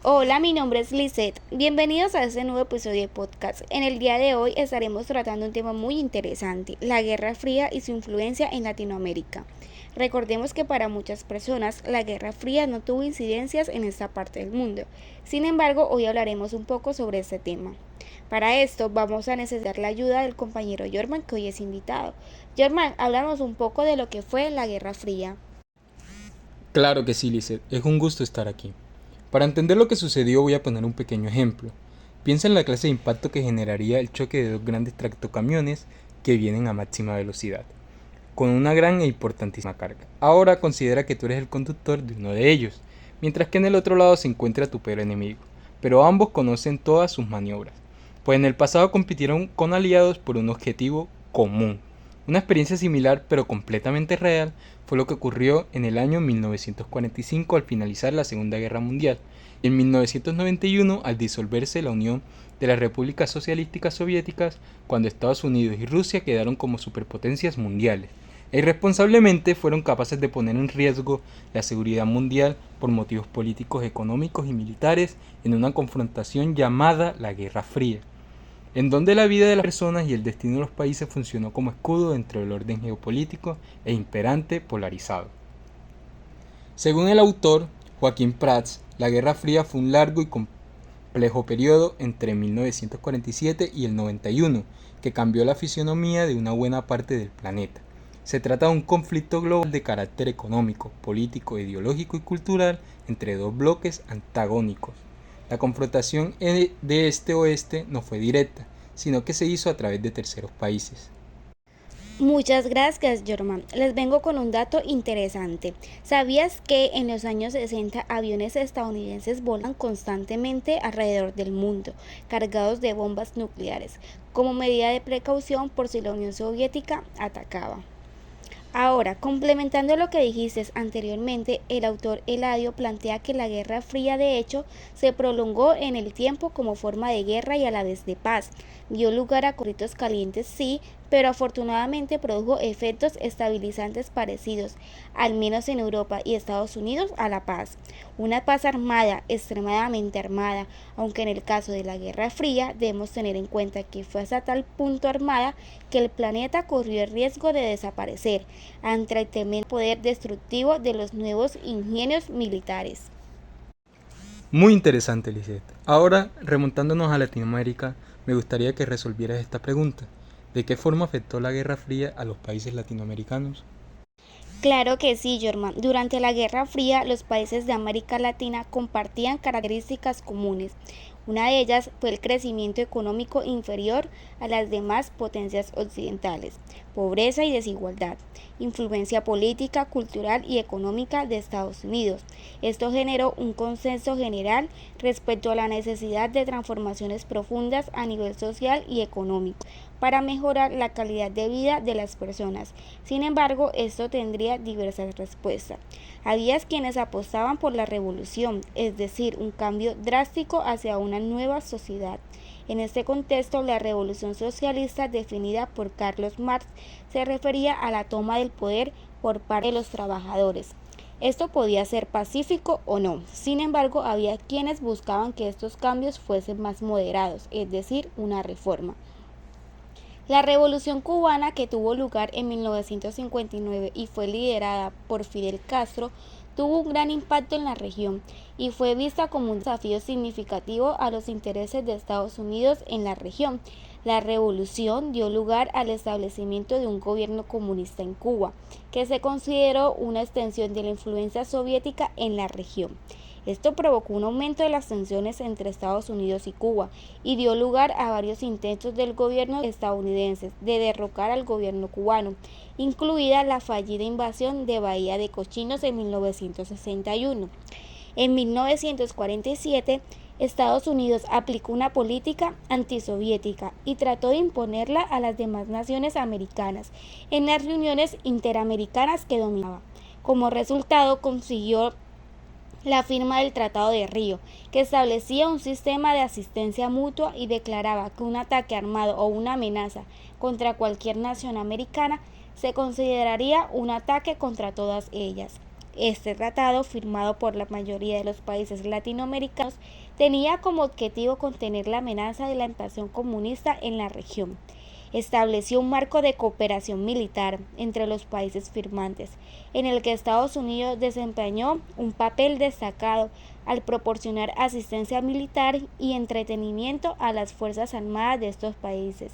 Hola, mi nombre es Lisette. Bienvenidos a este nuevo episodio de podcast. En el día de hoy estaremos tratando un tema muy interesante, la Guerra Fría y su influencia en Latinoamérica. Recordemos que para muchas personas la Guerra Fría no tuvo incidencias en esta parte del mundo. Sin embargo, hoy hablaremos un poco sobre este tema. Para esto vamos a necesitar la ayuda del compañero Jorman, que hoy es invitado. Jorman, háblanos un poco de lo que fue la Guerra Fría. Claro que sí, Lizeth, es un gusto estar aquí. Para entender lo que sucedió voy a poner un pequeño ejemplo. Piensa en la clase de impacto que generaría el choque de dos grandes tractocamiones que vienen a máxima velocidad, con una gran e importantísima carga. Ahora considera que tú eres el conductor de uno de ellos, mientras que en el otro lado se encuentra tu peor enemigo, pero ambos conocen todas sus maniobras, pues en el pasado compitieron con aliados por un objetivo común. Una experiencia similar pero completamente real fue lo que ocurrió en el año 1945 al finalizar la Segunda Guerra Mundial y en 1991 al disolverse la Unión de las Repúblicas Socialísticas Soviéticas cuando Estados Unidos y Rusia quedaron como superpotencias mundiales e irresponsablemente fueron capaces de poner en riesgo la seguridad mundial por motivos políticos, económicos y militares en una confrontación llamada la Guerra Fría, en donde la vida de las personas y el destino de los países funcionó como escudo dentro del orden geopolítico e imperante polarizado. Según el autor Joaquín Prats, la Guerra Fría fue un largo y complejo periodo entre 1947 y el 91 que cambió la fisionomía de una buena parte del planeta. Se trata de un conflicto global de carácter económico, político, ideológico y cultural entre dos bloques antagónicos. La confrontación de este-oeste no fue directa, sino que se hizo a través de terceros países. Muchas gracias, Jorman. Les vengo con un dato interesante. ¿Sabías que en los años 60 aviones estadounidenses volan constantemente alrededor del mundo, cargados de bombas nucleares, como medida de precaución por si la Unión Soviética atacaba? Ahora, complementando lo que dijiste anteriormente, el autor Eladio plantea que la Guerra Fría de hecho se prolongó en el tiempo como forma de guerra y a la vez de paz. Dio lugar a conflictos calientes, sí, pero afortunadamente produjo efectos estabilizantes parecidos, al menos en Europa y Estados Unidos, a la paz. Una paz armada, extremadamente armada, aunque en el caso de la Guerra Fría debemos tener en cuenta que fue hasta tal punto armada que el planeta corrió el riesgo de desaparecer ante el tremendo poder destructivo de los nuevos ingenios militares. Muy interesante, Lisette. Ahora, remontándonos a Latinoamérica, me gustaría que resolvieras esta pregunta. ¿De qué forma afectó la Guerra Fría a los países latinoamericanos? Claro que sí, Jorman. Durante la Guerra Fría, los países de América Latina compartían características comunes. Una de ellas fue el crecimiento económico inferior a las demás potencias occidentales, pobreza y desigualdad, influencia política, cultural y económica de Estados Unidos. Esto generó un consenso general respecto a la necesidad de transformaciones profundas a nivel social y económico para mejorar la calidad de vida de las personas. Sin embargo, esto tendría diversas respuestas. Había quienes apostaban por la revolución, es decir, un cambio drástico hacia una nueva sociedad. En este contexto, la revolución socialista definida por Carlos Marx se refería a la toma del poder por parte de los trabajadores. Esto podía ser pacífico o no. Sin embargo, había quienes buscaban que estos cambios fuesen más moderados, es decir, una reforma. La Revolución cubana, que tuvo lugar en 1959 y fue liderada por Fidel Castro, tuvo un gran impacto en la región y fue vista como un desafío significativo a los intereses de Estados Unidos en la región. La revolución dio lugar al establecimiento de un gobierno comunista en Cuba, que se consideró una extensión de la influencia soviética en la región. Esto provocó un aumento de las tensiones entre Estados Unidos y Cuba y dio lugar a varios intentos del gobierno estadounidense de derrocar al gobierno cubano, incluida la fallida invasión de Bahía de Cochinos en 1961. En 1947, Estados Unidos aplicó una política antisoviética y trató de imponerla a las demás naciones americanas en las reuniones interamericanas que dominaba. Como resultado, consiguió la firma del Tratado de Río, que establecía un sistema de asistencia mutua y declaraba que un ataque armado o una amenaza contra cualquier nación americana se consideraría un ataque contra todas ellas. Este tratado, firmado por la mayoría de los países latinoamericanos, tenía como objetivo contener la amenaza de la invasión comunista en la región. Estableció un marco de cooperación militar entre los países firmantes, en el que Estados Unidos desempeñó un papel destacado al proporcionar asistencia militar y entretenimiento a las fuerzas armadas de estos países.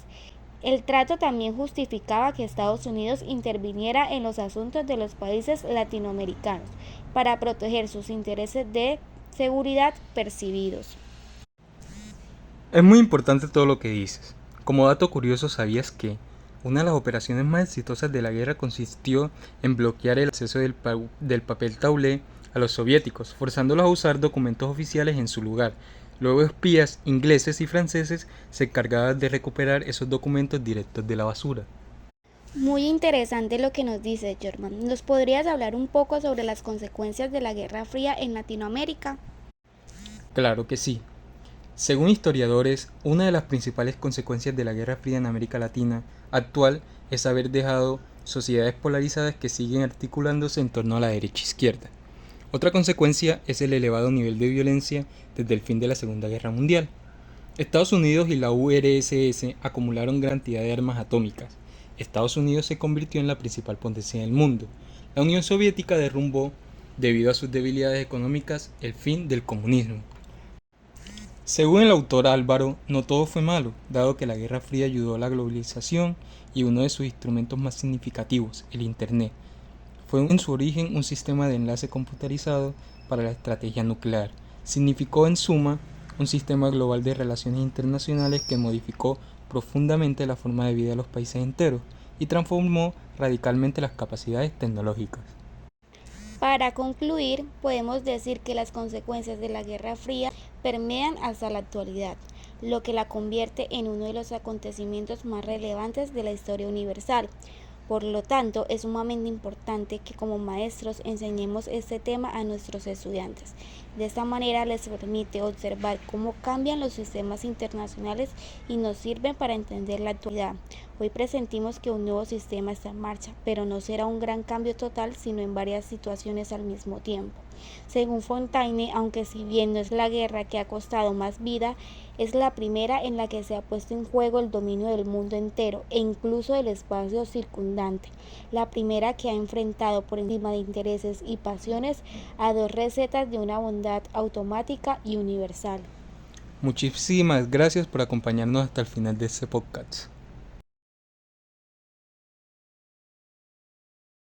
El trato también justificaba que Estados Unidos interviniera en los asuntos de los países latinoamericanos para proteger sus intereses de seguridad percibidos. Es muy importante todo lo que dices. Como dato curioso, ¿sabías que una de las operaciones más exitosas de la guerra consistió en bloquear el acceso del papel tablé a los soviéticos, forzándolos a usar documentos oficiales en su lugar? Luego espías ingleses y franceses se encargaban de recuperar esos documentos directos de la basura. Muy interesante lo que nos dice German. ¿Nos podrías hablar un poco sobre las consecuencias de la Guerra Fría en Latinoamérica? Claro que sí. Según historiadores, una de las principales consecuencias de la Guerra Fría en América Latina actual es haber dejado sociedades polarizadas que siguen articulándose en torno a la derecha-izquierda. Otra consecuencia es el elevado nivel de violencia desde el fin de la Segunda Guerra Mundial. Estados Unidos y la URSS acumularon gran cantidad de armas atómicas. Estados Unidos se convirtió en la principal potencia del mundo. La Unión Soviética derrumbó, debido a sus debilidades económicas, el fin del comunismo. Según el autor Álvaro, no todo fue malo, dado que la Guerra Fría ayudó a la globalización y uno de sus instrumentos más significativos, el Internet, fue en su origen un sistema de enlace computarizado para la estrategia nuclear. Significó en suma un sistema global de relaciones internacionales que modificó profundamente la forma de vida de los países enteros y transformó radicalmente las capacidades tecnológicas. Para concluir, podemos decir que las consecuencias de la Guerra Fría permean hasta la actualidad, lo que la convierte en uno de los acontecimientos más relevantes de la historia universal. Por lo tanto, es sumamente importante que como maestros enseñemos este tema a nuestros estudiantes. De esta manera les permite observar cómo cambian los sistemas internacionales y nos sirven para entender la actualidad. Hoy presentimos que un nuevo sistema está en marcha, pero no será un gran cambio total, sino en varias situaciones al mismo tiempo. Según Fontaine, aunque si bien no es la guerra que ha costado más vida, es la primera en la que se ha puesto en juego el dominio del mundo entero e incluso del espacio circundante, la primera que ha enfrentado por encima de intereses y pasiones a dos recetas de una bondad automática y universal. Muchísimas gracias por acompañarnos hasta el final de este podcast.